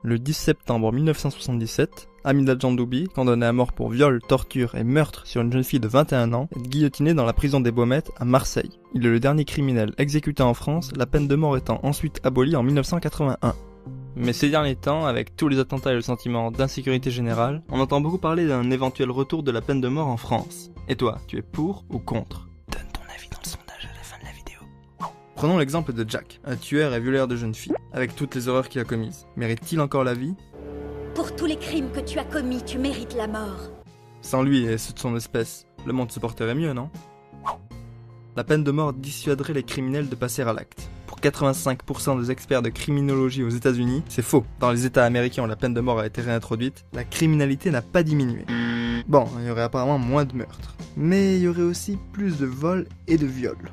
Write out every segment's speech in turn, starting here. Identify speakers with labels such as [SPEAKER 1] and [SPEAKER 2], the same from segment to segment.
[SPEAKER 1] Le 10 septembre 1977, Hamida Djandoubi, condamné à mort pour viol, torture et meurtre sur une jeune fille de 21 ans, est guillotiné dans la prison des Baumettes à Marseille. Il est le dernier criminel exécuté en France, la peine de mort étant ensuite abolie en 1981. Mais ces derniers temps, avec tous les attentats et le sentiment d'insécurité générale, on entend beaucoup parler d'un éventuel retour de la peine de mort en France. Et toi, tu es pour ou contre ? Donne ton avis dans le sondage à la fin de la vidéo. Prenons l'exemple de Jack, un tueur et violeur de jeunes filles. Avec toutes les horreurs qu'il a commises, mérite-t-il encore la vie ?
[SPEAKER 2] Pour tous les crimes que tu as commis, tu mérites la mort.
[SPEAKER 1] Sans lui et ceux de son espèce, le monde se porterait mieux, non ? La peine de mort dissuaderait les criminels de passer à l'acte. Pour 85% des experts de criminologie aux États-Unis, c'est faux. Dans les États américains où la peine de mort a été réintroduite, la criminalité n'a pas diminué. Bon, il y aurait apparemment moins de meurtres. Mais il y aurait aussi plus de vols et de viols.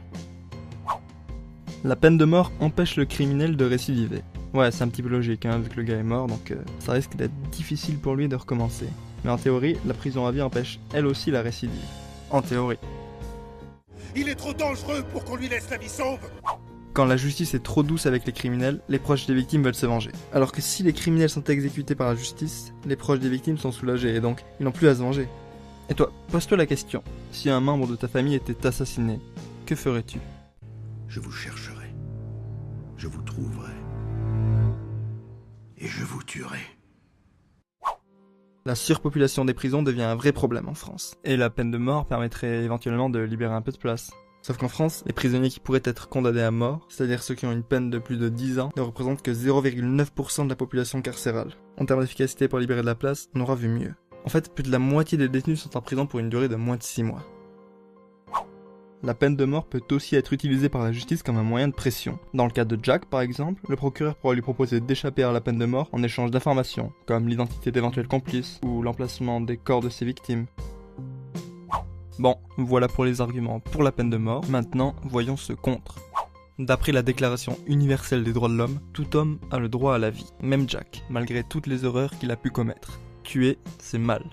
[SPEAKER 1] La peine de mort empêche le criminel de récidiver. Ouais, c'est un petit peu logique, vu que le gars est mort, donc ça risque d'être difficile pour lui de recommencer. Mais en théorie, la prison à vie empêche elle aussi la récidive. En théorie.
[SPEAKER 3] Il est trop dangereux pour qu'on lui laisse la vie sauve.
[SPEAKER 1] Quand la justice est trop douce avec les criminels, les proches des victimes veulent se venger. Alors que si les criminels sont exécutés par la justice, les proches des victimes sont soulagés et donc ils n'ont plus à se venger. Et toi, pose-toi la question, si un membre de ta famille était assassiné, que ferais-tu ?
[SPEAKER 3] Je vous chercherai, je vous trouverai, et je vous tuerai.
[SPEAKER 1] La surpopulation des prisons devient un vrai problème en France. Et la peine de mort permettrait éventuellement de libérer un peu de place. Sauf qu'en France, les prisonniers qui pourraient être condamnés à mort, c'est-à-dire ceux qui ont une peine de plus de 10 ans, ne représentent que 0,9% de la population carcérale. En termes d'efficacité pour libérer de la place, on aura vu mieux. En fait, plus de la moitié des détenus sont en prison pour une durée de moins de 6 mois. La peine de mort peut aussi être utilisée par la justice comme un moyen de pression. Dans le cas de Jack, par exemple, le procureur pourrait lui proposer d'échapper à la peine de mort en échange d'informations, comme l'identité d'éventuels complices ou l'emplacement des corps de ses victimes. Bon, voilà pour les arguments pour la peine de mort, maintenant voyons ce contre. D'après la Déclaration universelle des droits de l'homme, tout homme a le droit à la vie, même Jack, malgré toutes les horreurs qu'il a pu commettre. Tuer, c'est mal.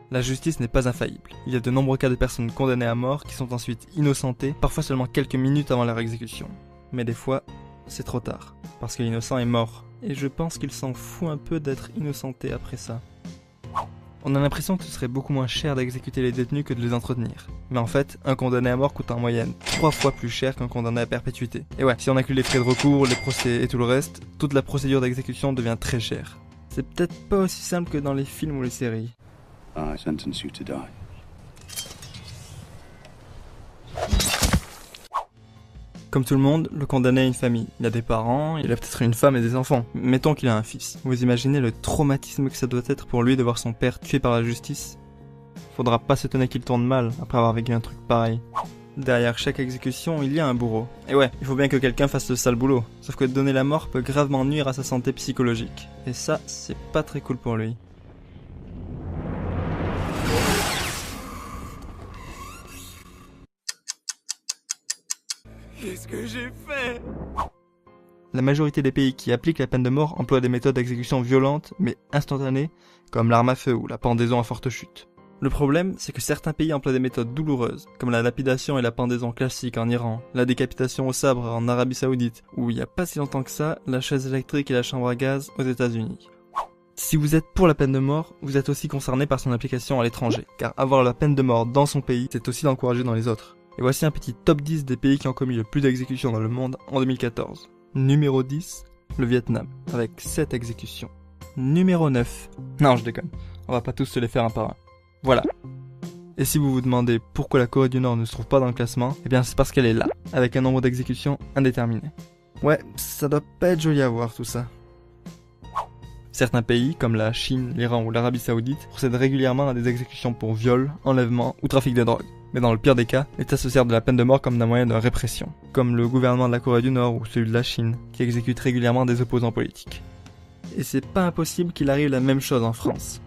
[SPEAKER 1] La justice n'est pas infaillible. Il y a de nombreux cas de personnes condamnées à mort qui sont ensuite innocentées, parfois seulement quelques minutes avant leur exécution. Mais des fois, c'est trop tard, parce que l'innocent est mort. Et je pense qu'il s'en fout un peu d'être innocenté après ça. On a l'impression que ce serait beaucoup moins cher d'exécuter les détenus que de les entretenir. Mais en fait, un condamné à mort coûte en moyenne 3 fois plus cher qu'un condamné à perpétuité. Et ouais, si on inclut les frais de recours, les procès et tout le reste, toute la procédure d'exécution devient très chère. C'est peut-être pas aussi simple que dans les films ou les séries.
[SPEAKER 3] I sentence you to die.
[SPEAKER 1] Comme tout le monde, le condamné a une famille. Il a des parents, il a peut-être une femme et des enfants. Mettons qu'il a un fils. Vous imaginez le traumatisme que ça doit être pour lui de voir son père tué par la justice ? Faudra pas s'étonner qu'il tourne mal après avoir vécu un truc pareil. Derrière chaque exécution, il y a un bourreau. Et ouais, il faut bien que quelqu'un fasse le sale boulot. Sauf que donner la mort peut gravement nuire à sa santé psychologique. Et ça, c'est pas très cool pour lui. Qu'est-ce que j'ai fait ? La majorité des pays qui appliquent la peine de mort emploient des méthodes d'exécution violentes, mais instantanées, comme l'arme à feu ou la pendaison à forte chute. Le problème, c'est que certains pays emploient des méthodes douloureuses, comme la lapidation et la pendaison classique en Iran, la décapitation au sabre en Arabie Saoudite, ou il y a pas si longtemps que ça, la chaise électrique et la chambre à gaz aux États-Unis. Si vous êtes pour la peine de mort, vous êtes aussi concerné par son application à l'étranger, car avoir la peine de mort dans son pays, c'est aussi l'encourager dans les autres. Et voici un petit top 10 des pays qui ont commis le plus d'exécutions dans le monde en 2014. Numéro 10, le Vietnam, avec 7 exécutions. Numéro 9, non je déconne, on va pas tous se les faire un par un. Voilà. Et si vous vous demandez pourquoi la Corée du Nord ne se trouve pas dans le classement, eh bien c'est parce qu'elle est là, avec un nombre d'exécutions indéterminé. Ouais, ça doit pas être joli à voir tout ça. Certains pays, comme la Chine, l'Iran ou l'Arabie Saoudite, procèdent régulièrement à des exécutions pour viol, enlèvement ou trafic de drogue. Mais dans le pire des cas, l'État se sert de la peine de mort comme d'un moyen de répression, comme le gouvernement de la Corée du Nord ou celui de la Chine, qui exécute régulièrement des opposants politiques. Et c'est pas impossible qu'il arrive la même chose en France.